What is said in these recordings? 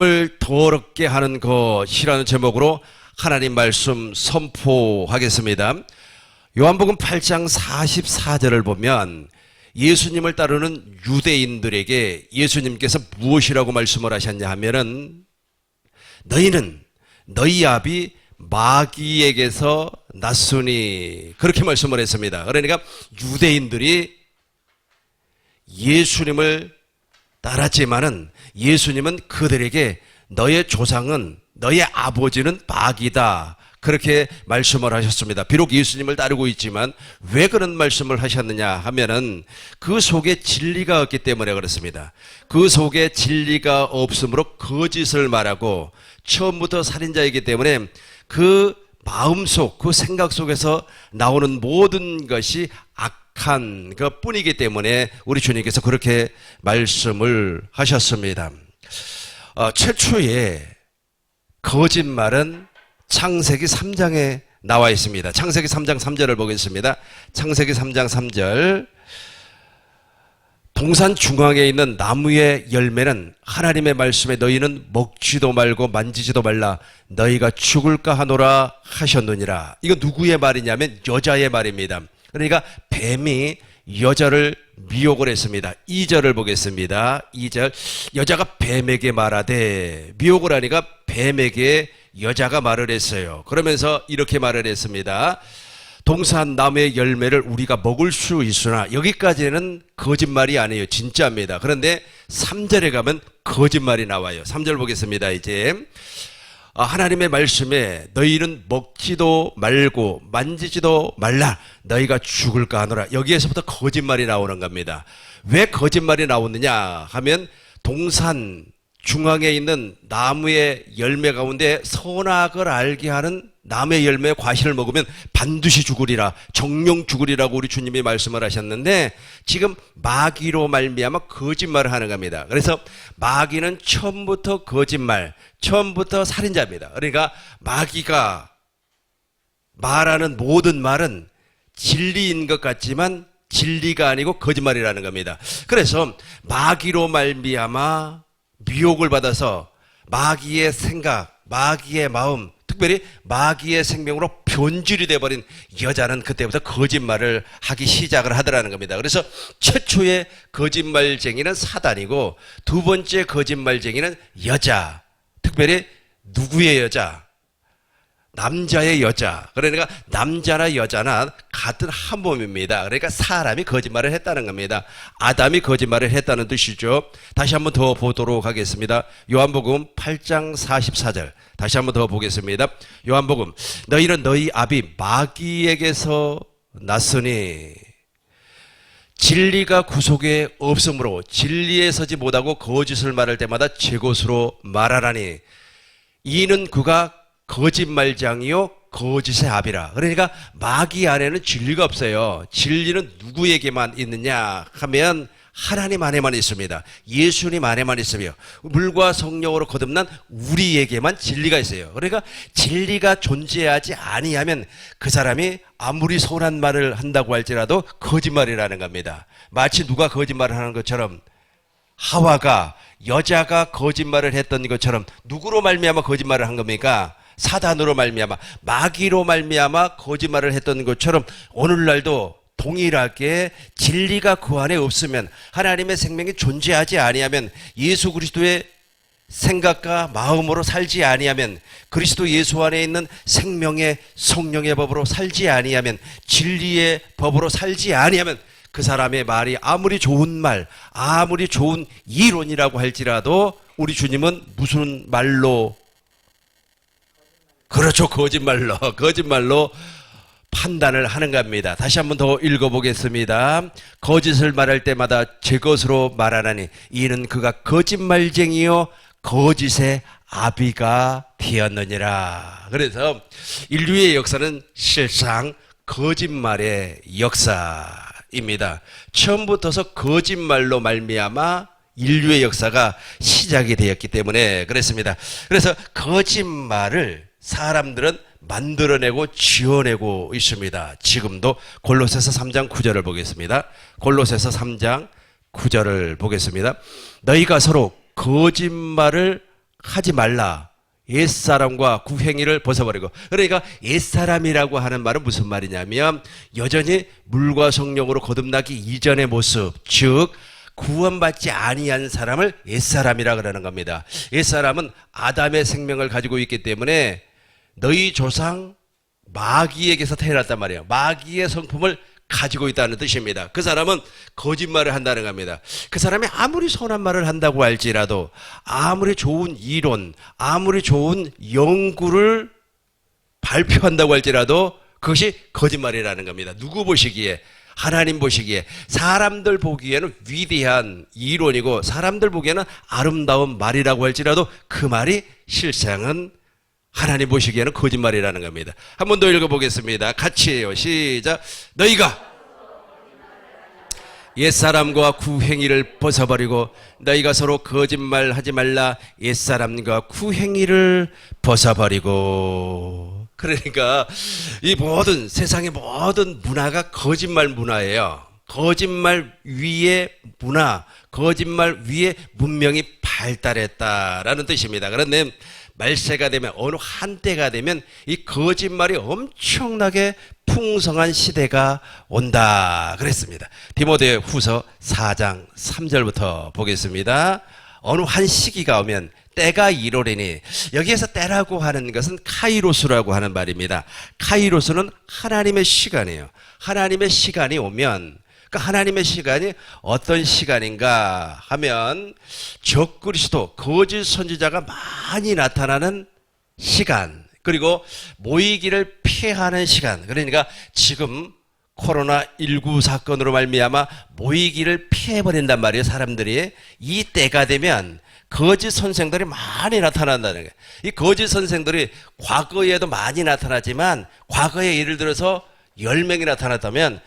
을 더럽게 하는 것이라는 제목으로 하나님 말씀 선포하겠습니다. 요한복음 8장 44절을 보면 예수님을 따르는 유대인들에게 예수님께서 무엇이라고 말씀을 하셨냐 하면은 너희는 너희 아비 마귀에게서 났으니 그렇게 말씀을 했습니다. 그러니까 유대인들이 예수님을 따랐지만은 예수님은 그들에게 너의 조상은 너의 아버지는 마귀다 그렇게 말씀을 하셨습니다. 비록 예수님을 따르고 있지만 왜 그런 말씀을 하셨느냐 하면은 그 속에 진리가 없기 때문에 그렇습니다. 그 속에 진리가 없으므로 거짓을 말하고 처음부터 살인자이기 때문에 그 마음속 그 생각 속에서 나오는 모든 것이 악한 것뿐이기 때문에 우리 주님께서 그렇게 말씀을 하셨습니다. 최초의 거짓말은 창세기 3장에 나와 있습니다. 창세기 3장 3절을 보겠습니다. 창세기 3장 3절 동산 중앙에 있는 나무의 열매는 하나님의 말씀에 너희는 먹지도 말고 만지지도 말라 너희가 죽을까 하노라 하셨느니라. 이거 누구의 말이냐면 여자의 말입니다. 그러니까 뱀이 여자를 미혹을 했습니다. 2절을 보겠습니다. 2절 여자가 뱀에게 말하되 미혹을 하니까 뱀에게 여자가 말을 했어요. 그러면서 이렇게 말을 했습니다. 동산 나무의 열매를 우리가 먹을 수 있으나 여기까지는 거짓말이 아니에요. 진짜입니다. 그런데 3절에 가면 거짓말이 나와요. 3절 보겠습니다. 이제 하나님의 말씀에 너희는 먹지도 말고 만지지도 말라 너희가 죽을까 하노라. 여기에서부터 거짓말이 나오는 겁니다. 왜 거짓말이 나오느냐 하면 동산 중앙에 있는 나무의 열매 가운데 선악을 알게 하는 나무의 열매 과실을 먹으면 반드시 죽으리라 정령 죽으리라고 우리 주님이 말씀을 하셨는데 지금 마귀로 말미암아 거짓말을 하는 겁니다. 그래서 마귀는 처음부터 거짓말 처음부터 살인자입니다. 그러니까 마귀가 말하는 모든 말은 진리인 것 같지만 진리가 아니고 거짓말이라는 겁니다. 그래서 마귀로 말미암아 미혹을 받아서 마귀의 생각 마귀의 마음 특별히 마귀의 생명으로 변질이 되어버린 여자는 그때부터 거짓말을 하기 시작을 하더라는 겁니다. 그래서 최초의 거짓말쟁이는 사단이고 두 번째 거짓말쟁이는 여자 특별히 누구의 여자? 남자의 여자. 그러니까 남자나 여자나 같은 한 몸입니다. 그러니까 사람이 거짓말을 했다는 겁니다. 아담이 거짓말을 했다는 뜻이죠. 다시 한번 더 보도록 하겠습니다. 요한복음 8장 44절 다시 한번 더 보겠습니다. 요한복음 너희는 너희 아비 마귀에게서 났으니 진리가 구속에 없으므로 진리에 서지 못하고 거짓을 말할 때마다 제 것으로 말하라니 이는 그가 거짓말장이요 거짓의 아비라. 그러니까 마귀 안에는 진리가 없어요. 진리는 누구에게만 있느냐 하면 하나님 안에만 있습니다. 예수님 안에만 있으며 물과 성령으로 거듭난 우리에게만 진리가 있어요. 그러니까 진리가 존재하지 아니하면 그 사람이 아무리 선한 말을 한다고 할지라도 거짓말이라는 겁니다. 마치 누가 거짓말을 하는 것처럼 하와가 여자가 거짓말을 했던 것처럼 누구로 말미암아 거짓말을 한 겁니까? 사단으로 말미암아 마귀로 말미암아 거짓말을 했던 것처럼 오늘날도 동일하게 진리가 그 안에 없으면 하나님의 생명이 존재하지 아니하면 예수 그리스도의 생각과 마음으로 살지 아니하면 그리스도 예수 안에 있는 생명의 성령의 법으로 살지 아니하면 진리의 법으로 살지 아니하면 그 사람의 말이 아무리 좋은 말 아무리 좋은 이론이라고 할지라도 우리 주님은 무슨 말로 그렇죠. 거짓말로 판단을 하는 겁니다. 다시 한번 더 읽어보겠습니다. 거짓을 말할 때마다 제 것으로 말하나니 이는 그가 거짓말쟁이요 거짓의 아비가 되었느니라. 그래서 인류의 역사는 실상 거짓말의 역사입니다. 처음부터서 거짓말로 말미암아 인류의 역사가 시작이 되었기 때문에 그랬습니다. 그래서 거짓말을 사람들은 만들어내고 지어내고 있습니다. 지금도 골로새서 3장 9절을 보겠습니다. 골로새서 3장 9절을 보겠습니다. 너희가 서로 거짓말을 하지 말라. 옛사람과 구행위를 벗어버리고. 그러니까 옛사람이라고 하는 말은 무슨 말이냐면 여전히 물과 성령으로 거듭나기 이전의 모습, 즉 구원받지 아니한 사람을 옛사람이라 그러는 겁니다. 옛사람은 아담의 생명을 가지고 있기 때문에 너희 조상 마귀에게서 태어났단 말이에요. 마귀의 성품을 가지고 있다는 뜻입니다. 그 사람은 거짓말을 한다는 겁니다. 그 사람이 아무리 선한 말을 한다고 할지라도, 아무리 좋은 이론, 아무리 좋은 연구를 발표한다고 할지라도 그것이 거짓말이라는 겁니다. 누구 보시기에? 하나님 보시기에. 사람들 보기에는 위대한 이론이고 사람들 보기에는 아름다운 말이라고 할지라도 그 말이 실상은 하나님 보시기에는 거짓말이라는 겁니다. 한 번 더 읽어보겠습니다. 같이 해요. 시작. 너희가 옛사람과 구행위를 벗어버리고 너희가 서로 거짓말하지 말라. 옛사람과 구행위를 벗어버리고. 그러니까 이 모든 세상의 모든 문화가 거짓말 문화예요. 거짓말 위에 문화, 거짓말 위에 문명이 발달했다라는 뜻입니다. 그런데 말세가 되면, 어느 한때가 되면 이 거짓말이 엄청나게 풍성한 시대가 온다 그랬습니다. 디모데 후서 4장 3절부터 보겠습니다. 어느 한 시기가 오면 때가 이르리니, 여기에서 때라고 하는 것은 카이로스라고 하는 말입니다. 카이로스는 하나님의 시간이에요. 하나님의 시간이 오면, 그러니까 하나님의 시간이 어떤 시간인가 하면 적그리스도, 거짓 선지자가 많이 나타나는 시간, 그리고 모이기를 피하는 시간. 그러니까 지금 코로나19 사건으로 말미암아 모이기를 피해버린단 말이에요. 사람들이. 이 때가 되면 거짓 선생들이 많이 나타난다는 거예요. 이 거짓 선생들이 과거에도 많이 나타나지만, 과거에 예를 들어서 10명이 나타났다면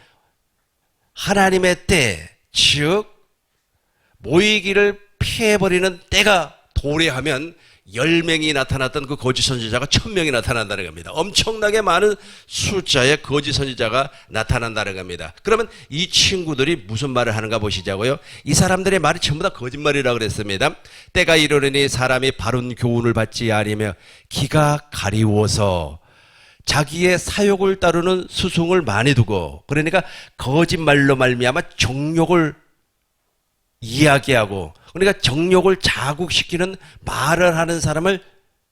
하나님의 때, 즉 모이기를 피해버리는 때가 도래하면 10명이 나타났던 그 거짓 선지자가 1000명이 나타난다는 겁니다. 엄청나게 많은 숫자의 거짓 선지자가 나타난다는 겁니다. 그러면 이 친구들이 무슨 말을 하는가 보시자고요. 이 사람들의 말이 전부 다 거짓말이라고 그랬습니다. 때가 이르니 사람이 바른 교훈을 받지 아니며 기가 가리워서 자기의 사욕을 따르는 수송을 많이 두고, 그러니까 거짓말로 말미암아 정욕을 이야기하고, 그러니까 정욕을 자극시키는 말을 하는 사람을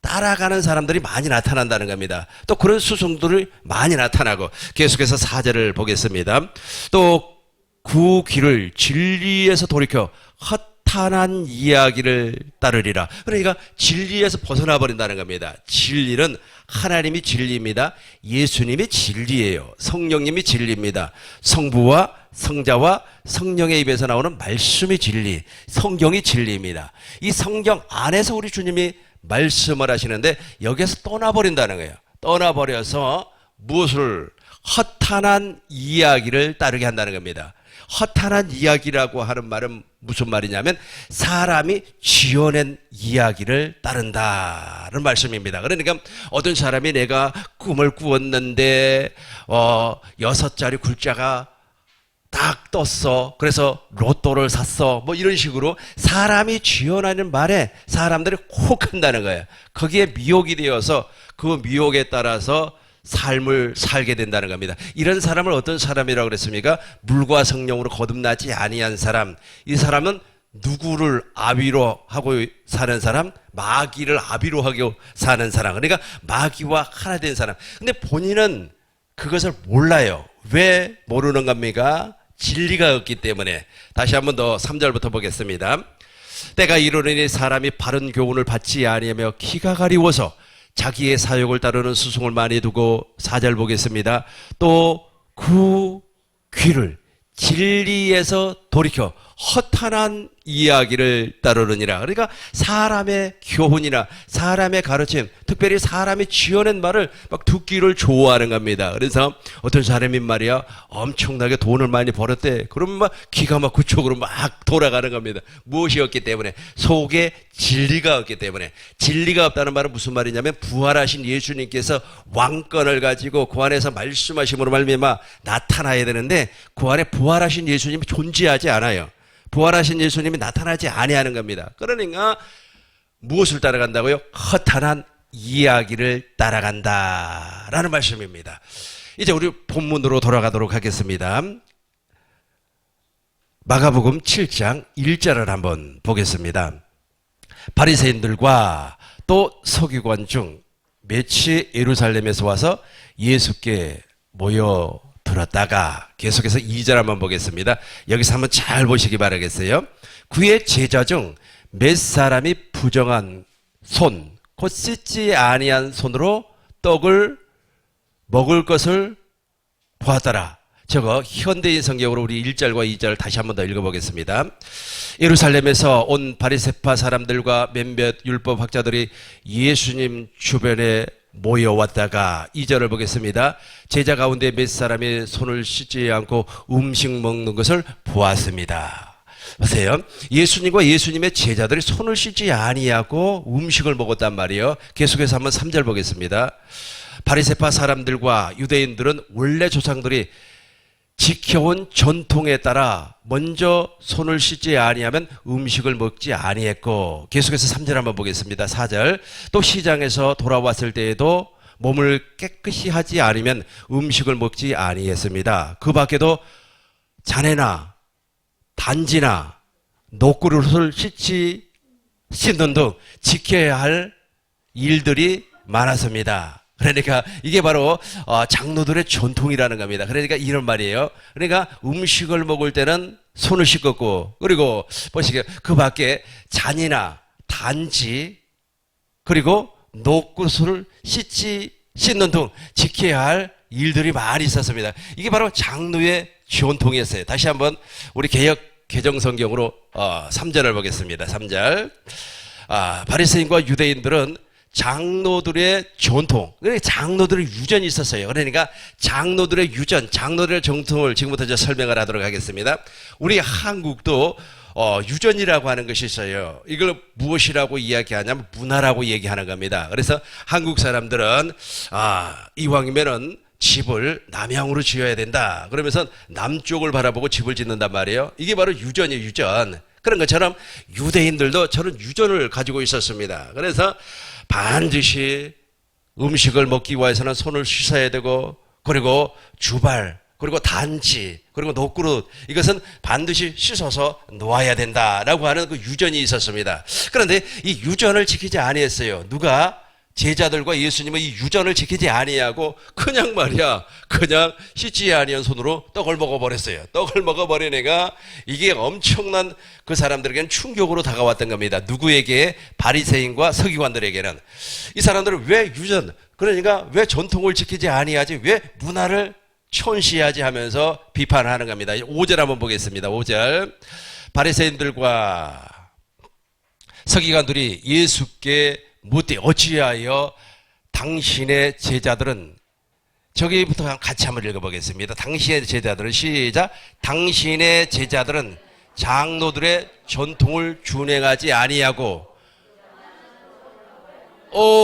따라가는 사람들이 많이 나타난다는 겁니다. 또 그런 수송들이 많이 나타나고. 계속해서 4절을 보겠습니다. 또 그 귀를 진리에서 돌이켜 허탄한 이야기를 따르리라. 그러니까 진리에서 벗어나 버린다는 겁니다. 진리는 하나님이 진리입니다. 예수님이 진리예요. 성령님이 진리입니다. 성부와 성자와 성령의 입에서 나오는 말씀이 진리, 성경이 진리입니다. 이 성경 안에서 우리 주님이 말씀을 하시는데 여기에서 떠나버린다는 거예요. 떠나버려서 무엇을? 허탄한 이야기를 따르게 한다는 겁니다. 허탄한 이야기라고 하는 말은 무슨 말이냐면 사람이 지어낸 이야기를 따른다는 말씀입니다. 그러니까 어떤 사람이 내가 꿈을 꾸었는데 6자리 글자가 딱 떴어. 그래서 로또를 샀어. 뭐 이런 식으로 사람이 지어내는 말에 사람들이 혹한다는 거예요. 거기에 미혹이 되어서 그 미혹에 따라서 삶을 살게 된다는 겁니다. 이런 사람을 어떤 사람이라고 그랬습니까? 물과 성령으로 거듭나지 아니한 사람. 이 사람은 누구를 아비로 하고 사는 사람? 마귀를 아비로 하고 사는 사람. 그러니까 마귀와 하나 된 사람. 근데 본인은 그것을 몰라요. 왜 모르는 겁니까? 진리가 없기 때문에. 다시 한번 더 3절부터 보겠습니다. 때가 이르니 사람이 바른 교훈을 받지 아니하며 기가 가리워서 자기의 사욕을 따르는 수송을 많이 두고. 4절 보겠습니다. 또 그 귀를 진리에서 돌이켜 허탄한 이야기를 따르느니라. 그러니까 사람의 교훈이나 사람의 가르침, 특별히 사람이 지어낸 말을 막 듣기를 좋아하는 겁니다. 그래서 어떤 사람이 말이야 엄청나게 돈을 많이 벌었대. 그러면 막 기가 막 그쪽으로 막 돌아가는 겁니다. 무엇이 없기 때문에? 속에 진리가 없기 때문에. 진리가 없다는 말은 무슨 말이냐면 부활하신 예수님께서 왕권을 가지고 그 안에서 말씀하심으로 말미암아 나타나야 되는데 그 안에 부활하신 예수님이 존재하지 않아요. 부활하신 예수님이 나타나지 아니하는 겁니다. 그러니까 무엇을 따라간다고요? 허탄한 이야기를 따라간다라는 말씀입니다. 이제 우리 본문으로 돌아가도록 하겠습니다. 마가복음 7장 1절을 한번 보겠습니다. 바리새인들과 또 서기관 중 몇이 예루살렘에서 와서 예수께 모여들었다가, 계속해서 2절 한번 보겠습니다. 여기서 한번 잘 보시기 바라겠어요. 그의 제자 중 몇 사람이 부정한 손, 곧 씻지 아니한 손으로 떡을 먹을 것을 보았더라. 저거 현대인 성경으로 우리 1절과 2절 다시 한번 더 읽어보겠습니다. 예루살렘에서 온 바리새파 사람들과 몇몇 율법학자들이 예수님 주변에 모여왔다가 2절을 보겠습니다. 제자 가운데 몇 사람이 손을 씻지 않고 음식 먹는 것을 보았습니다. 보세요. 예수님과 예수님의 제자들이 손을 씻지 아니하고 음식을 먹었단 말이에요. 계속해서 한번 3절 보겠습니다. 바리새파 사람들과 유대인들은 원래 조상들이 지켜온 전통에 따라 먼저 손을 씻지 아니하면 음식을 먹지 아니했고, 계속해서 3절 한번 보겠습니다. 4절. 또 시장에서 돌아왔을 때에도 몸을 깨끗이 하지 않으면 음식을 먹지 아니했습니다. 그 밖에도 잔해나 단지나 노그릇을 씻는 등 지켜야 할 일들이 많았습니다. 그러니까 이게 바로 장로들의 전통이라는 겁니다. 그러니까 이런 말이에요. 그러니까 음식을 먹을 때는 손을 씻었고, 그리고 보시게 그 밖에 잔이나 단지 그리고 노그릇을 씻는 등 지켜야 할 일들이 많이 있었습니다. 이게 바로 장로의 전통이었어요. 다시 한번 우리 개정성경으로 3절을 보겠습니다. 3절. 바리새인과 유대인들은 장로들의 전통, 장로들의 유전이 있었어요. 그러니까 장로들의 유전, 장로들의 전통을 지금부터 이제 설명을 하도록 하겠습니다. 우리 한국도 유전이라고 하는 것이 있어요. 이걸 무엇이라고 이야기하냐면 문화라고 얘기하는 겁니다. 그래서 한국 사람들은 이왕이면은 집을 남향으로 지어야 된다. 그러면서 남쪽을 바라보고 집을 짓는단 말이에요. 이게 바로 유전이에요, 유전. 그런 것처럼 유대인들도 저런 유전을 가지고 있었습니다. 그래서 반드시 음식을 먹기 위해서는 손을 씻어야 되고, 그리고 주발, 그리고 단지, 그리고 노그릇, 이것은 반드시 씻어서 놓아야 된다라고 하는 그 유전이 있었습니다. 그런데 이 유전을 지키지 아니했어요. 누가? 제자들과 예수님은 이 유전을 지키지 아니하고 그냥 말이야, 그냥 씻지 아니한 손으로 떡을 먹어버렸어요. 떡을 먹어버리니까 이게 엄청난 그 사람들에게는 충격으로 다가왔던 겁니다. 누구에게? 바리새인과 서기관들에게는. 이 사람들은 왜 유전, 그러니까 왜 전통을 지키지 아니하지, 왜 문화를 천시하지 하면서 비판하는 겁니다. 5절 한번 보겠습니다. 5절. 바리새인들과 서기관들이 예수께 묻되 어찌하여 당신의 제자들은, 저기부터 같이 한번 읽어보겠습니다. 당신의 제자들은, 시작. 당신의 제자들은 장로들의 전통을 준행하지 아니하고,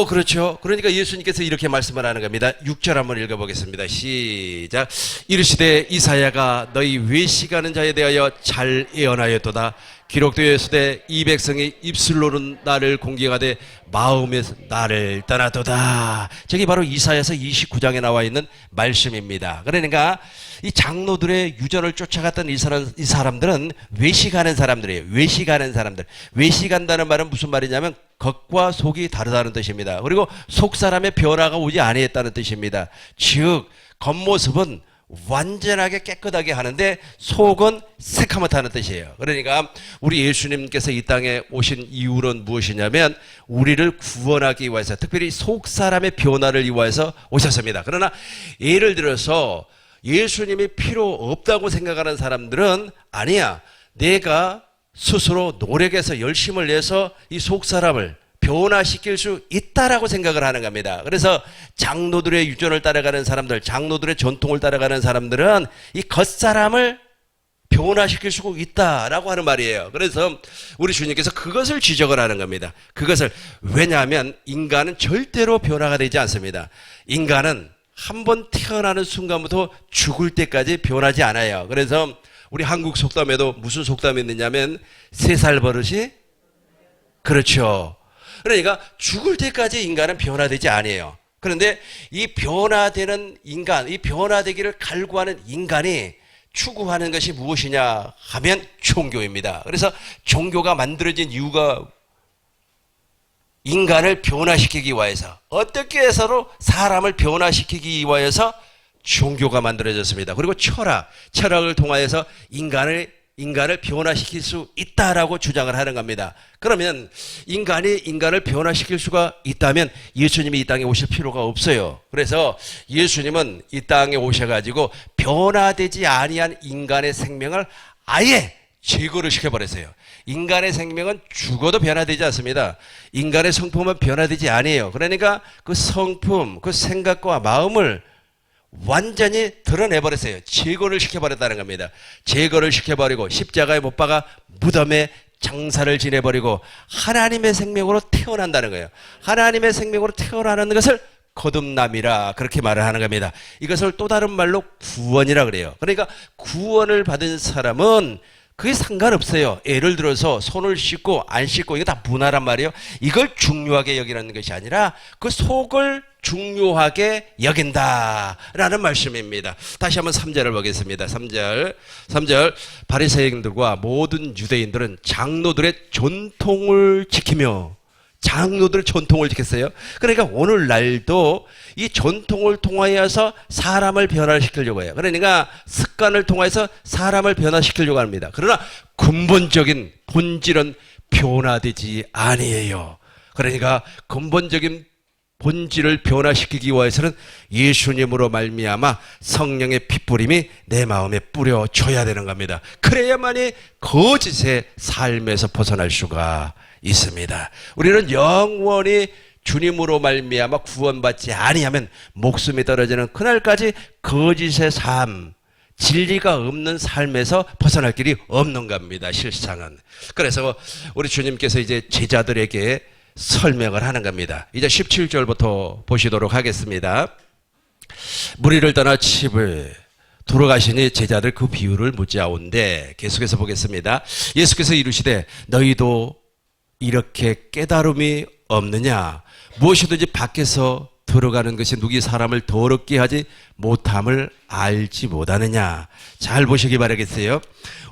그렇죠. 그러니까 예수님께서 이렇게 말씀을 하는 겁니다. 6절 한번 읽어보겠습니다. 시작. 이르시되 이사야가 너희 외식하는 자에 대하여 잘 예언하였도다. 기록되었으되 이 백성이 입술로는 나를 공경하되 마음에서 나를 떠나도다. 저기 바로 이사야서 29장에 나와 있는 말씀입니다. 그러니까 이 장로들의 유전을 쫓아갔던 이 사람들은 외식하는 사람들이에요. 외식하는 사람들. 외식한다는 말은 무슨 말이냐면 겉과 속이 다르다는 뜻입니다. 그리고 속 사람의 변화가 오지 아니했다는 뜻입니다. 즉 겉모습은 완전하게 깨끗하게 하는데 속은 새카맣다는 뜻이에요. 그러니까 우리 예수님께서 이 땅에 오신 이유는 무엇이냐면 우리를 구원하기 위해서, 특별히 속 사람의 변화를 위해서 오셨습니다. 그러나 예를 들어서 예수님이 필요 없다고 생각하는 사람들은 아니야, 내가 스스로 노력해서 열심을 내서 이 속 사람을 변화시킬 수 있다라고 생각을 하는 겁니다. 그래서 장로들의 유전을 따라가는 사람들, 장로들의 전통을 따라가는 사람들은 이 겉사람을 변화시킬 수 있다라고 하는 말이에요. 그래서 우리 주님께서 그것을 지적을 하는 겁니다. 그것을, 왜냐하면 인간은 절대로 변화가 되지 않습니다. 인간은 한번 태어나는 순간부터 죽을 때까지 변하지 않아요. 그래서 우리 한국 속담에도 무슨 속담이 있느냐면 3살 버릇이, 그렇죠, 그러니까 죽을 때까지 인간은 변화되지 아니에요. 그런데 이 변화되는 인간, 이 변화되기를 갈구하는 인간이 추구하는 것이 무엇이냐 하면 종교입니다. 그래서 종교가 만들어진 이유가 인간을 변화시키기 위해서, 어떻게 해서로 사람을 변화시키기 위해서 종교가 만들어졌습니다. 그리고 철학을 통하여서 인간을 변화시킬 수 있다라고 주장을 하는 겁니다. 그러면 인간이 인간을 변화시킬 수가 있다면 예수님이 이 땅에 오실 필요가 없어요. 그래서 예수님은 이 땅에 오셔가지고 변화되지 아니한 인간의 생명을 아예 제거를 시켜버렸어요. 인간의 생명은 죽어도 변화되지 않습니다. 인간의 성품은 변화되지 아니에요. 그러니까 그 성품, 그 생각과 마음을 완전히 드러내버렸어요. 제거를 시켜버렸다는 겁니다. 제거를 시켜버리고 십자가에 못 박아 무덤에 장사를 지내버리고 하나님의 생명으로 태어난다는 거예요. 하나님의 생명으로 태어나는 것을 거듭남이라 그렇게 말을 하는 겁니다. 이것을 또 다른 말로 구원이라 그래요. 그러니까 구원을 받은 사람은 그게 상관없어요. 예를 들어서 손을 씻고 안 씻고 이거 다 문화란 말이에요. 이걸 중요하게 여기는 것이 아니라 그 속을 중요하게 여긴다라는 말씀입니다. 다시 한번 3절을 보겠습니다. 3절 바리새인들과 모든 유대인들은 장로들의 전통을 지키며, 장로들의 전통을 지켰어요. 그러니까 오늘날도 이 전통을 통하여서 사람을 변화시키려고 해요. 그러니까 습관을 통해서 사람을 변화시키려고 합니다. 그러나 근본적인 본질은 변화되지 아니에요. 그러니까 근본적인 본질을 변화시키기 위해서는 예수님으로 말미암아 성령의 핏뿌림이 내 마음에 뿌려져야 되는 겁니다. 그래야만이 거짓의 삶에서 벗어날 수가 있습니다. 우리는 영원히 주님으로 말미암아 구원받지 아니하면 목숨이 떨어지는 그날까지 거짓의 삶, 진리가 없는 삶에서 벗어날 길이 없는 겁니다. 실상은. 그래서 우리 주님께서 이제 제자들에게 설명을 하는 겁니다. 이제 17절부터 보시도록 하겠습니다. 무리를 떠나 집을 돌아가시니 제자들 그 비유를 묻자온데, 계속해서 보겠습니다. 예수께서 이르시되 너희도 이렇게 깨달음이 없느냐? 무엇이든지 밖에서 들어가는 것이 누기 사람을 더럽게 하지 못함을 알지 못하느냐? 잘 보시기 바라겠어요.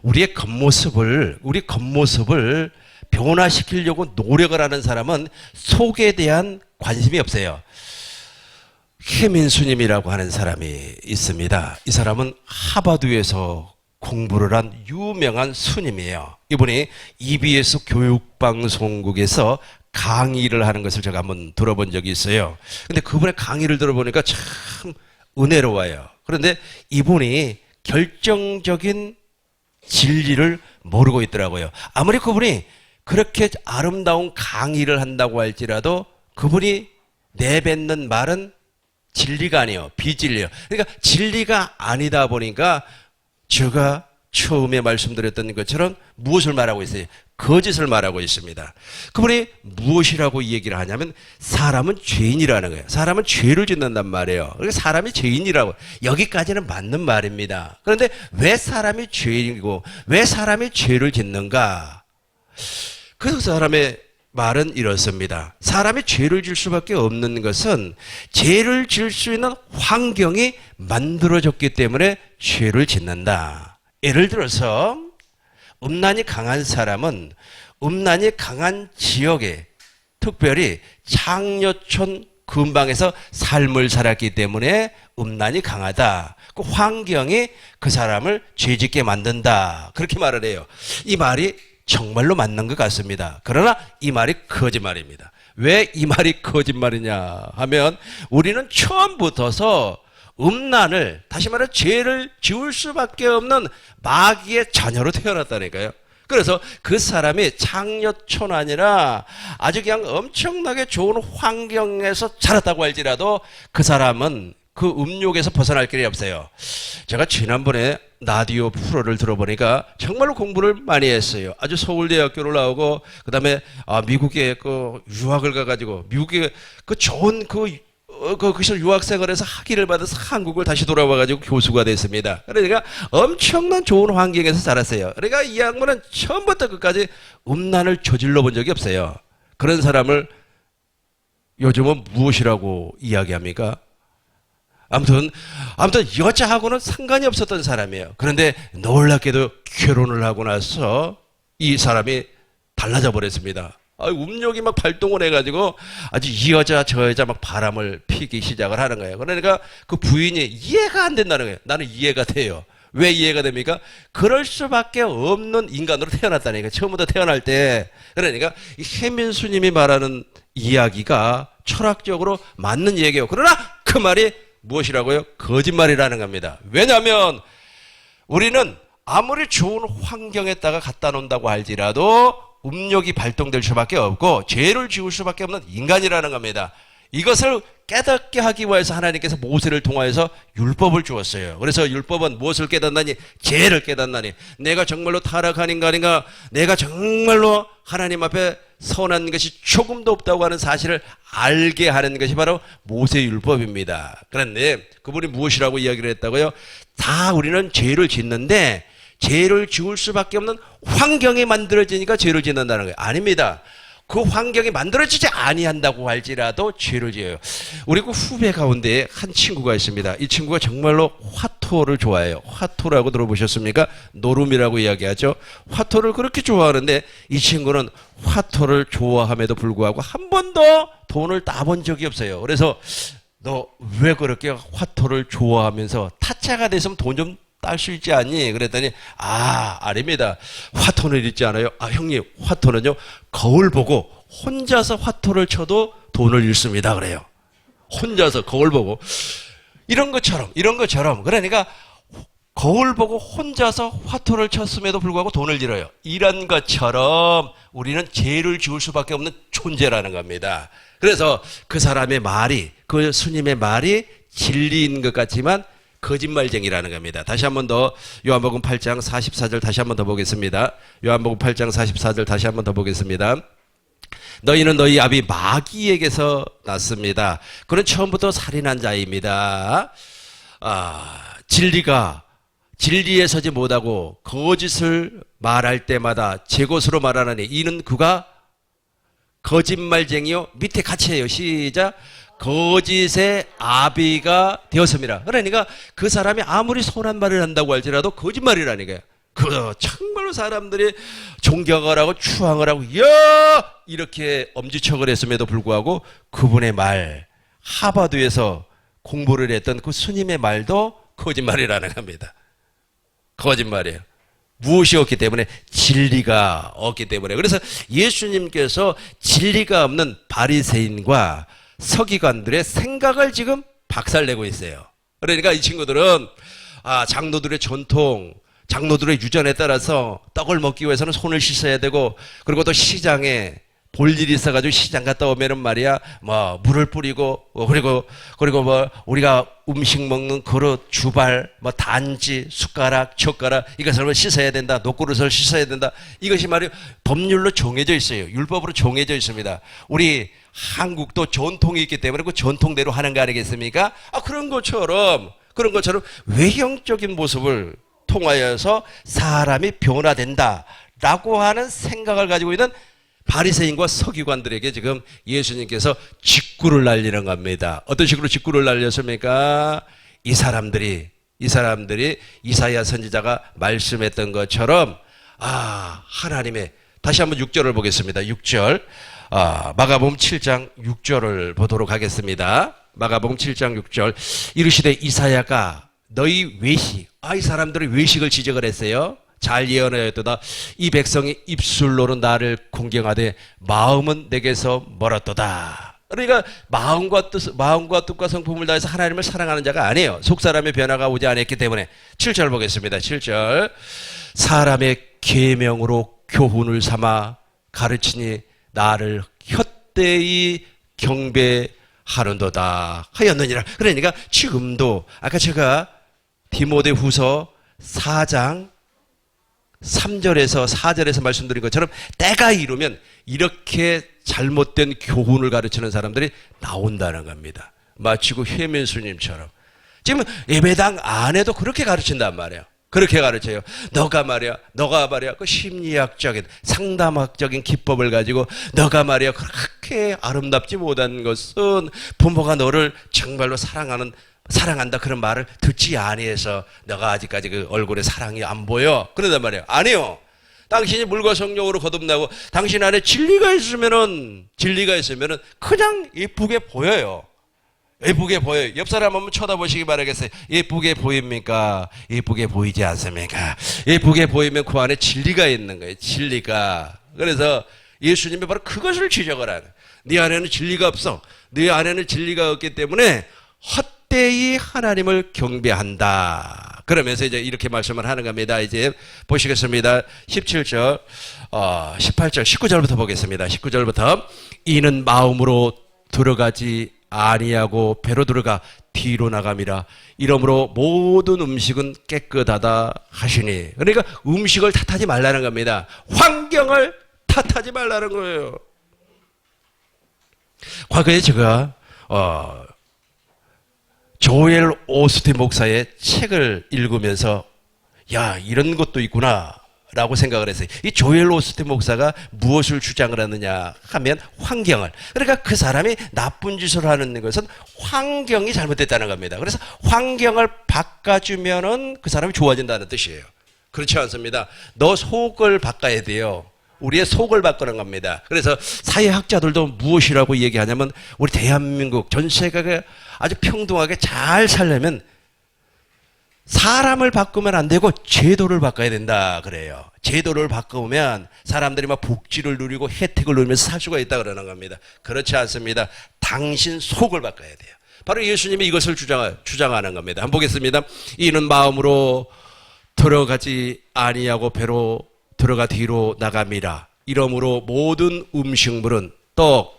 우리 겉모습을 변화시키려고 노력을 하는 사람은 속에 대한 관심이 없어요. 해민수님이라고 하는 사람이 있습니다. 이 사람은 하버드에서 공부를 한 유명한 스님이에요. 이분이 EBS 교육방송국에서 강의를 하는 것을 제가 한번 들어본 적이 있어요. 근데 그분의 강의를 들어보니까 참 은혜로워요. 그런데 이분이 결정적인 진리를 모르고 있더라고요. 아무리 그분이 그렇게 아름다운 강의를 한다고 할지라도 그분이 내뱉는 말은 진리가 아니에요. 비진리예요. 그러니까 진리가 아니다 보니까 제가 처음에 말씀드렸던 것처럼 무엇을 말하고 있어요? 거짓을 말하고 있습니다. 그분이 무엇이라고 이 얘기를 하냐면 사람은 죄인이라는 거예요. 사람은 죄를 짓는단 말이에요. 그러니까 사람이 죄인이라고. 여기까지는 맞는 말입니다. 그런데 왜 사람이 죄인이고 왜 사람이 죄를 짓는가? 그 사람의 말은 이렇습니다. 사람이 죄를 질 수밖에 없는 것은 죄를 질 수 있는 환경이 만들어졌기 때문에 죄를 짓는다. 예를 들어서 음란이 강한 사람은 음란이 강한 지역에, 특별히 장려촌 근방에서 삶을 살았기 때문에 음란이 강하다. 그 환경이 그 사람을 죄짓게 만든다. 그렇게 말을 해요. 이 말이 정말로 맞는 것 같습니다. 그러나 이 말이 거짓말입니다. 왜 이 말이 거짓말이냐 하면 우리는 처음부터서 음란을, 다시 말해 죄를 지을 수밖에 없는 마귀의 자녀로 태어났다니까요. 그래서 그 사람이 장려촌 아니라 아주 그냥 엄청나게 좋은 환경에서 자랐다고 할지라도 그 사람은 그 음욕에서 벗어날 길이 없어요. 제가 지난번에 라디오 프로를 들어보니까 정말로 공부를 많이 했어요. 아주 서울대학교를 나오고 그다음에 미국에 그 유학을 가가지고 미국에 그 좋은 그것을 유학생활에서 학위를 받아서 한국을 다시 돌아와가지고 교수가 됐습니다. 그러니까 엄청난 좋은 환경에서 자랐어요. 그러니까 이 양반은 처음부터 끝까지 음란을 저질러 본 적이 없어요. 그런 사람을 요즘은 무엇이라고 이야기합니까? 아무튼 여자하고는 상관이 없었던 사람이에요. 그런데 놀랍게도 결혼을 하고 나서 이 사람이 달라져 버렸습니다. 음욕이 막 발동을 해가지고 아주 이 여자 저 여자 막 바람을 피기 시작을 하는 거예요. 그러니까 그 부인이 이해가 안 된다는 거예요. 나는 이해가 돼요. 왜 이해가 됩니까? 그럴 수밖에 없는 인간으로 태어났다니까. 처음부터 태어날 때. 그러니까 이 해민수님이 말하는 이야기가 철학적으로 맞는 얘기예요. 그러나 그 말이 무엇이라고요? 거짓말이라는 겁니다. 왜냐하면 우리는 아무리 좋은 환경에다가 갖다 놓는다고 할지라도 음욕이 발동될 수밖에 없고 죄를 지을 수밖에 없는 인간이라는 겁니다. 이것을 깨닫게 하기 위해서 하나님께서 모세를 통하여서 율법을 주었어요. 그래서 율법은 무엇을 깨닫나니? 죄를 깨닫나니. 내가 정말로 타락한 인간인가? 내가 정말로 하나님 앞에 선한 것이 조금도 없다고 하는 사실을 알게 하는 것이 바로 모세 율법입니다. 그런데 그분이 무엇이라고 이야기를 했다고요? 다 우리는 죄를 짓는데 죄를 지을 수밖에 없는 환경이 만들어지니까 죄를 짓는다는 거예요. 아닙니다. 그 환경이 만들어지지 아니한다고 할지라도 죄를 지어요. 우리 그 후배 가운데 한 친구가 있습니다. 이 친구가 정말로 화토를 좋아해요. 화토라고 들어보셨습니까? 노름이라고 이야기하죠. 화토를 그렇게 좋아하는데 이 친구는 화토를 좋아함에도 불구하고 한 번도 돈을 따본 적이 없어요. 그래서 너 왜 그렇게 화토를 좋아하면서 타짜가 됐으면 돈 좀 딸 수 있지 않니? 그랬더니 아닙니다. 화토는 있지 않아요. 형님, 화토는요 거울 보고 혼자서 화토를 쳐도 돈을 잃습니다. 그래요. 혼자서 거울 보고 이런 것처럼 그러니까 거울 보고 혼자서 화토를 쳤음에도 불구하고 돈을 잃어요. 이런 것처럼 우리는 죄를 지을 수밖에 없는 존재라는 겁니다. 그래서 그 사람의 말이, 그 스님의 말이 진리인 것 같지만 거짓말쟁이라는 겁니다. 다시 한 번 더 요한복음 8장 44절 다시 한 번 더 보겠습니다. 요한복음 8장 44절 다시 한 번 더 보겠습니다. 너희는 너희 아비 마귀에게서 났습니다. 그는 처음부터 살인한 자입니다. 진리에 서지 못하고 거짓을 말할 때마다 제 것으로 말하나니 이는 그가 거짓말쟁이요. 밑에 같이 해요. 시작. 거짓의 아비가 되었습니다. 그러니까 그 사람이 아무리 선한 말을 한다고 할지라도 거짓말이라니까요. 정말로 사람들이 존경을 하고 추앙을 하고 이렇게 엄지척을 했음에도 불구하고 그분의 말, 하버드에서 공부를 했던 그 스님의 말도 거짓말이라는 겁니다. 거짓말이에요. 무엇이 없기 때문에? 진리가 없기 때문에. 그래서 예수님께서 진리가 없는 바리새인과 서기관들의 생각을 지금 박살내고 있어요. 그러니까 이 친구들은 장로들의 전통, 장로들의 유전에 따라서 떡을 먹기 위해서는 손을 씻어야 되고, 그리고 또 시장에 볼 일이 있어가지고 시장 갔다 오면은 말이야, 물을 뿌리고, 그리고 우리가 음식 먹는 그릇, 주발, 단지, 숟가락, 젓가락, 이것을 씻어야 된다. 녹그릇을 씻어야 된다. 이것이 말이야, 법률로 정해져 있어요. 율법으로 정해져 있습니다. 우리 한국도 전통이 있기 때문에 그 전통대로 하는 거 아니겠습니까? 그런 것처럼 외형적인 모습을 통하여서 사람이 변화된다라고 하는 생각을 가지고 있는 바리새인과 서기관들에게 지금 예수님께서 직구를 날리는 겁니다. 어떤 식으로 직구를 날렸습니까? 이 사람들이 이사야 선지자가 말씀했던 것처럼 하나님의, 다시 한번 6절을 보겠습니다. 6절. 마가복음 7장 6절을 보도록 하겠습니다. 마가복음 7장 6절. 이르시되 이사야가 너희 외식, 이 사람들이 외식을 지적을 했어요. 잘 예언하였도다. 이 백성이 입술로는 나를 공경하되 마음은 내게서 멀었도다. 그러니까 마음과 뜻과 성품을 다해서 하나님을 사랑하는 자가 아니에요. 속사람의 변화가 오지 않았기 때문에. 7절 보겠습니다. 7절. 사람의 계명으로 교훈을 삼아 가르치니 나를 헛되이 경배하는도다 하였느니라. 그러니까 지금도 아까 제가 디모데후서 4장 3절에서 4절에서 말씀드린 것처럼 때가 이르면 이렇게 잘못된 교훈을 가르치는 사람들이 나온다는 겁니다. 마치 그 회면수님처럼 지금 예배당 안에도 그렇게 가르친단 말이에요. 그렇게 가르쳐요. 너가 말이야, 그 심리학적인, 상담학적인 기법을 가지고 너가 말이야, 그렇게 아름답지 못한 것은 부모가 너를 정말로 사랑한다 그런 말을 듣지 아니해서 너가 아직까지 그 얼굴에 사랑이 안 보여. 그러단 말이에요. 아니요. 당신이 물과 성령으로 거듭나고 당신 안에 진리가 있으면은 그냥 예쁘게 보여요. 예쁘게 보여요. 옆 사람 한번 쳐다보시기 바라겠어요. 예쁘게 보입니까? 예쁘게 보이지 않습니까? 예쁘게 보이면 그 안에 진리가 있는 거예요. 진리가. 그래서 예수님이 바로 그것을 지적을 하는. 네 안에는 진리가 없어. 네 안에는 진리가 없기 때문에 헛되이 하나님을 경배한다. 그러면서 이제 이렇게 말씀을 하는 겁니다. 이제 보시겠습니다. 17절, 18절, 19절부터 보겠습니다. 19절부터 이는 마음으로 들어가지 아니하고 배로 들어가 뒤로 나감이라. 이러므로 모든 음식은 깨끗하다 하시니. 그러니까 음식을 탓하지 말라는 겁니다. 환경을 탓하지 말라는 거예요. 과거에 제가 조엘 오스틴 목사의 책을 읽으면서 야, 이런 것도 있구나 라고 생각을 했어요. 이 조엘 오스틴 목사가 무엇을 주장을 하느냐 하면 환경을. 그러니까 그 사람이 나쁜 짓을 하는 것은 환경이 잘못됐다는 겁니다. 그래서 환경을 바꿔주면은 그 사람이 좋아진다는 뜻이에요. 그렇지 않습니다. 너 속을 바꿔야 돼요. 우리의 속을 바꾸는 겁니다. 그래서 사회학자들도 무엇이라고 얘기하냐면 우리 대한민국 전 세계가 아주 평등하게 잘 살려면 사람을 바꾸면 안 되고 제도를 바꿔야 된다 그래요. 제도를 바꾸면 사람들이 막 복지를 누리고 혜택을 누리면서 살 수가 있다 그러는 겁니다. 그렇지 않습니다. 당신 속을 바꿔야 돼요. 바로 예수님이 이것을 주장하는 겁니다. 한번 보겠습니다. 이는 마음으로 들어가지 아니하고 배로 들어가 뒤로 나감이라. 이러므로 모든 음식물은 떡,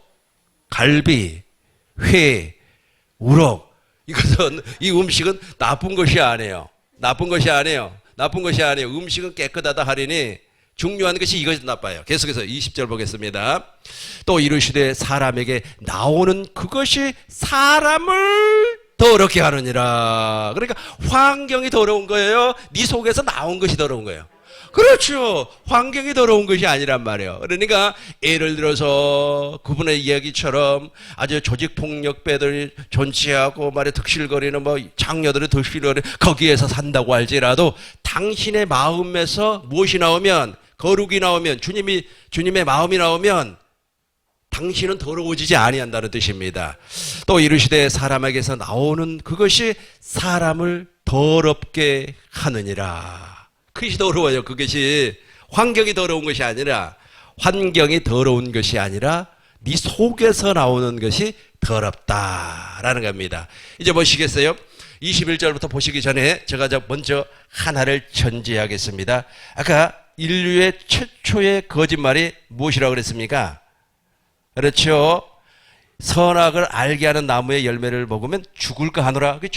갈비, 회, 우럭, 이것은 이 음식은 나쁜 것이 아니에요. 나쁜 것이 아니에요. 음식은 깨끗하다 하리니 중요한 것이 이것이 나빠요. 계속해서 20절 보겠습니다. 또 이르시되 사람에게 나오는 그것이 사람을 더럽게 하느니라. 그러니까 환경이 더러운 거예요. 네 속에서 나온 것이 더러운 거예요. 그렇죠. 환경이 더러운 것이 아니란 말이에요. 그러니까 예를 들어서 그분의 이야기처럼 아주 조직폭력배들이 존치하고 말에 득실거리는 뭐 장녀들이 득실거리는 거기에서 산다고 할지라도 당신의 마음에서 무엇이 나오면 거룩이 나오면 주님의 마음이 나오면 당신은 더러워지지 아니한다는 뜻입니다. 또 이르시되 사람에게서 나오는 그것이 사람을 더럽게 하느니라. 그것이 더러워요. 그것이 환경이 더러운 것이 아니라 네 속에서 나오는 것이 더럽다라는 겁니다. 이제 보시겠어요? 21절부터 보시기 전에 제가 먼저 하나를 전제하겠습니다. 아까 인류의 최초의 거짓말이 무엇이라고 그랬습니까? 그렇죠. 선악을 알게 하는 나무의 열매를 먹으면 죽을까 하노라. 그게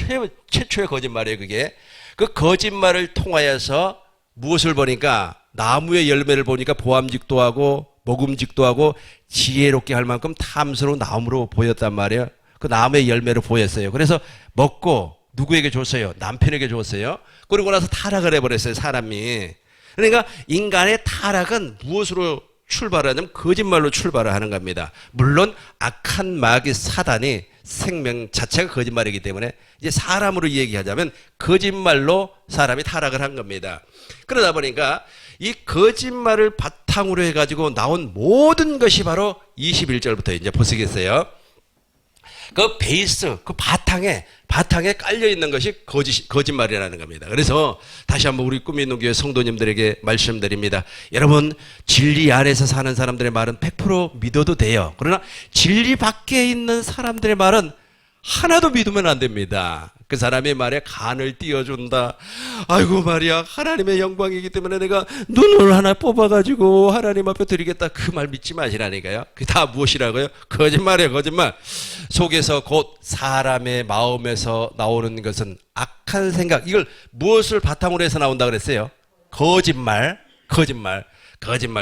최초의 거짓말이에요. 그게. 그 거짓말을 통하여서 무엇을 보니까 나무의 열매를 보니까 보암직도 하고 먹음직도 하고 지혜롭게 할 만큼 탐스러운 나무로 보였단 말이에요. 그 나무의 열매로 보였어요. 그래서 먹고 누구에게 줬어요? 남편에게 줬어요. 그러고 나서 타락을 해버렸어요. 사람이. 그러니까 인간의 타락은 무엇으로 출발하냐면 거짓말로 출발을 하는 겁니다. 물론 악한 마귀 사단이 생명 자체가 거짓말이기 때문에 이제 사람으로 얘기하자면 거짓말로 사람이 타락을 한 겁니다. 그러다 보니까 이 거짓말을 바탕으로 해가지고 나온 모든 것이 바로 21절부터 이제 보시겠어요. 그 베이스, 그 바탕에 깔려있는 것이 거짓말이라는 겁니다. 그래서 다시 한번 우리 꿈이 있는 교회 성도님들에게 말씀드립니다. 여러분, 진리 안에서 사는 사람들의 말은 100% 믿어도 돼요. 그러나 진리 밖에 있는 사람들의 말은 하나도 믿으면 안 됩니다. 그 사람의 말에 간을 띄워준다. 아이고 말이야, 하나님의 영광이기 때문에 내가 눈을 하나 뽑아가지고 하나님 앞에 드리겠다. 그 말 믿지 마시라니까요. 그게 다 무엇이라고요? 거짓말이에요. 거짓말. 속에서 곧 사람의 마음에서 나오는 것은 악한 생각. 이걸 무엇을 바탕으로 해서 나온다 그랬어요? 거짓말.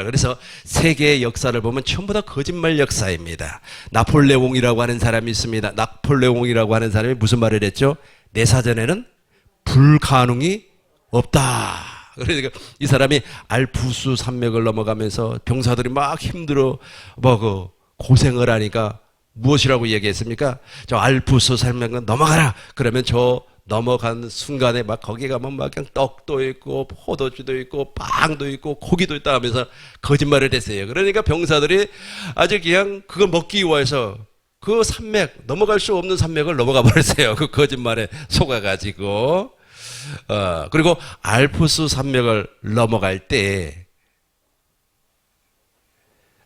그래서 세계의 역사를 보면 전부 다 거짓말 역사입니다. 나폴레옹이라고 하는 사람이 있습니다. 나폴레옹이라고 하는 사람이 무슨 말을 했죠? 내 사전에는 불가능이 없다. 그러니까 이 사람이 알프스 산맥을 넘어가면서 병사들이 막 힘들어 고생을 하니까 무엇이라고 얘기했습니까? 저 알프스 산맥을 넘어가라. 그러면 저 넘어간 순간에 막 거기 가면 막 그냥 떡도 있고 포도주도 있고 빵도 있고 고기도 있다 하면서 거짓말을 했어요. 그러니까 병사들이 아주 그냥 그걸 먹기 위해서 그 산맥, 넘어갈 수 없는 산맥을 넘어가 버렸어요. 그 거짓말에 속아가지고. 그리고 알프스 산맥을 넘어갈 때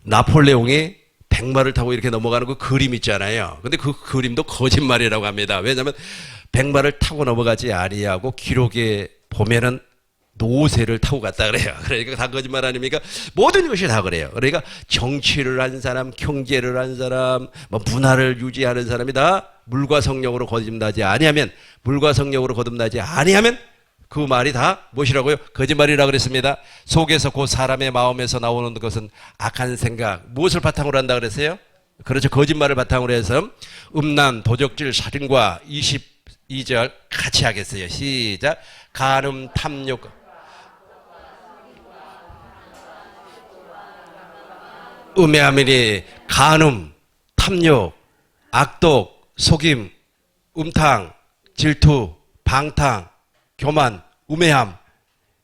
나폴레옹이 백마를 타고 이렇게 넘어가는 그 그림 있잖아요. 근데 그 그림도 거짓말이라고 합니다. 왜냐하면 백마를 타고 넘어가지 아니하고 기록에 보면은 노새를 타고 갔다 그래요. 그러니까 다 거짓말 아닙니까? 모든 것이 다 그래요. 그러니까 정치를 한 사람, 경제를 한 사람, 문화를 유지하는 사람이 다 물과 성령으로 거듭나지 아니하면, 물과 성령으로 거듭나지 아니하면 그 말이 다 무엇이라고요? 거짓말이라고 그랬습니다. 속에서 그 사람의 마음에서 나오는 것은 악한 생각, 무엇을 바탕으로 한다 그랬어요? 그렇죠. 거짓말을 바탕으로 해서 음란, 도적질, 살인과 22절 같이 하겠어요. 시작. 간음, 탐욕. 음해함이니 간음, 탐욕, 악독, 속임, 음탕, 질투, 방탕, 교만, 우매함.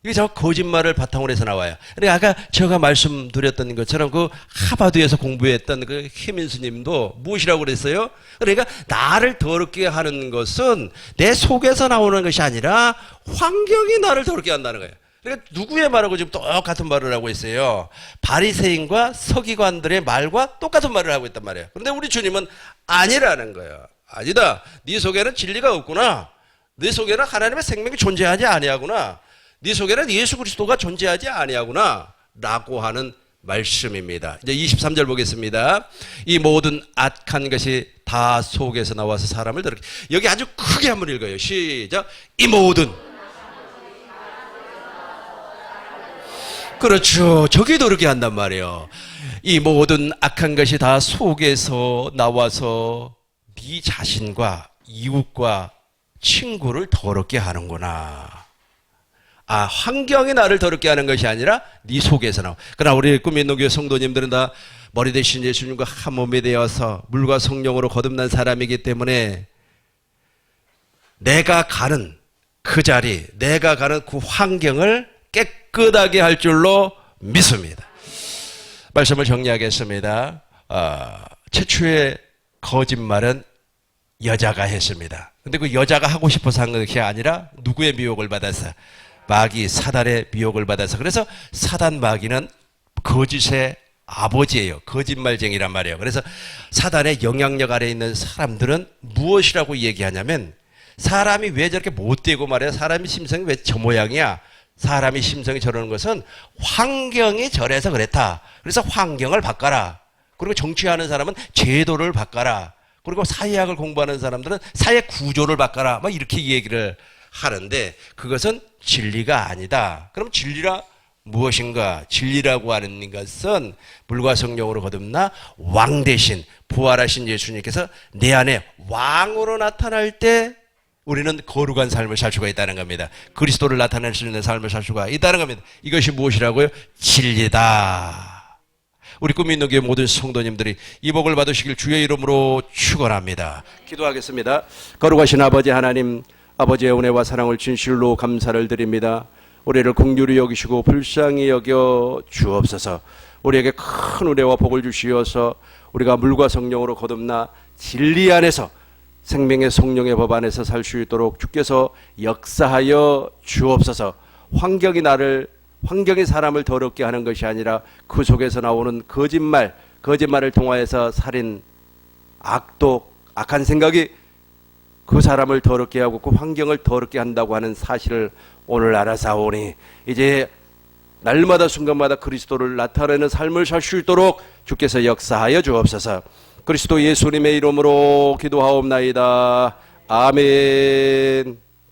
이게 저 거짓말을 바탕으로 해서 나와요. 그러니까 아까 제가 말씀드렸던 것처럼 그 하버드에서 공부했던 그 희민스님도 무엇이라고 그랬어요? 그러니까 나를 더럽게 하는 것은 내 속에서 나오는 것이 아니라 환경이 나를 더럽게 한다는 거예요. 그러니까 누구의 말하고 지금 똑같은 말을 하고 있어요. 바리새인과 서기관들의 말과 똑같은 말을 하고 있단 말이에요. 그런데 우리 주님은 아니라는 거예요. 아니다. 네 속에는 진리가 없구나. 네 속에는 하나님의 생명이 존재하지 아니하구나. 네 속에는 예수 그리스도가 존재하지 아니하구나 라고 하는 말씀입니다. 이제 23절 보겠습니다. 이 모든 악한 것이 다 속에서 나와서 사람을 더럽게. 여기 아주 크게 한번 읽어요. 시작. 이 모든. 그렇죠. 저게 더럽게 한단 말이에요. 이 모든 악한 것이 다 속에서 나와서 네 자신과 이웃과 친구를 더럽게 하는구나. 아, 환경이 나를 더럽게 하는 것이 아니라 네 속에서 나와. 그러나 우리 꿈 있는 교회 성도님들은 다 머리 대신 예수님과 한 몸이 되어서 물과 성령으로 거듭난 사람이기 때문에 내가 가는 그 자리, 내가 가는 그 환경을 깨끗하게 할 줄로 믿습니다. 말씀을 정리하겠습니다. 최초의 거짓말은 여자가 했습니다. 근데 그 여자가 하고 싶어서 한 것이 아니라 누구의 미혹을 받아서? 마귀, 사단의 미혹을 받아서. 그래서 사단 마귀는 거짓의 아버지예요. 거짓말쟁이란 말이에요. 그래서 사단의 영향력 아래에 있는 사람들은 무엇이라고 얘기하냐면 사람이 왜 저렇게 못되고 말이야? 사람의 심성이 왜 저 모양이야? 사람의 심성이 저러는 것은 환경이 저래서 그랬다. 그래서 환경을 바꿔라. 그리고 정치하는 사람은 제도를 바꿔라. 그리고 사회학을 공부하는 사람들은 사회 구조를 바꿔라. 막 이렇게 얘기를 하는데 그것은 진리가 아니다. 그럼 진리라 무엇인가? 진리라고 하는 것은 물과 성령으로 거듭나 왕 대신 부활하신 예수님께서 내 안에 왕으로 나타날 때 우리는 거룩한 삶을 살 수가 있다는 겁니다. 그리스도를 나타낼 수 있는 삶을 살 수가 있다는 겁니다. 이것이 무엇이라고요? 진리다. 우리 꿈이 있는 교회 모든 성도님들이 이 복을 받으시길 주의 이름으로 축원합니다. 기도하겠습니다. 거룩하신 아버지 하나님, 아버지의 은혜와 사랑을 진실로 감사를 드립니다. 우리를 긍휼히 여기시고 불쌍히 여겨 주옵소서. 우리에게 큰 은혜와 복을 주시어서 우리가 물과 성령으로 거듭나 진리 안에서 생명의 성령의 법 안에서 살 수 있도록 주께서 역사하여 주옵소서. 환경이 사람을 더럽게 하는 것이 아니라 그 속에서 나오는 거짓말을 통하여서 살인, 악독, 악한 생각이 그 사람을 더럽게 하고 그 환경을 더럽게 한다고 하는 사실을 오늘 알아사오니 이제 날마다 순간마다 그리스도를 나타내는 삶을 살 수 있도록 주께서 역사하여 주옵소서. 그리스도 예수님의 이름으로 기도하옵나이다. 아멘.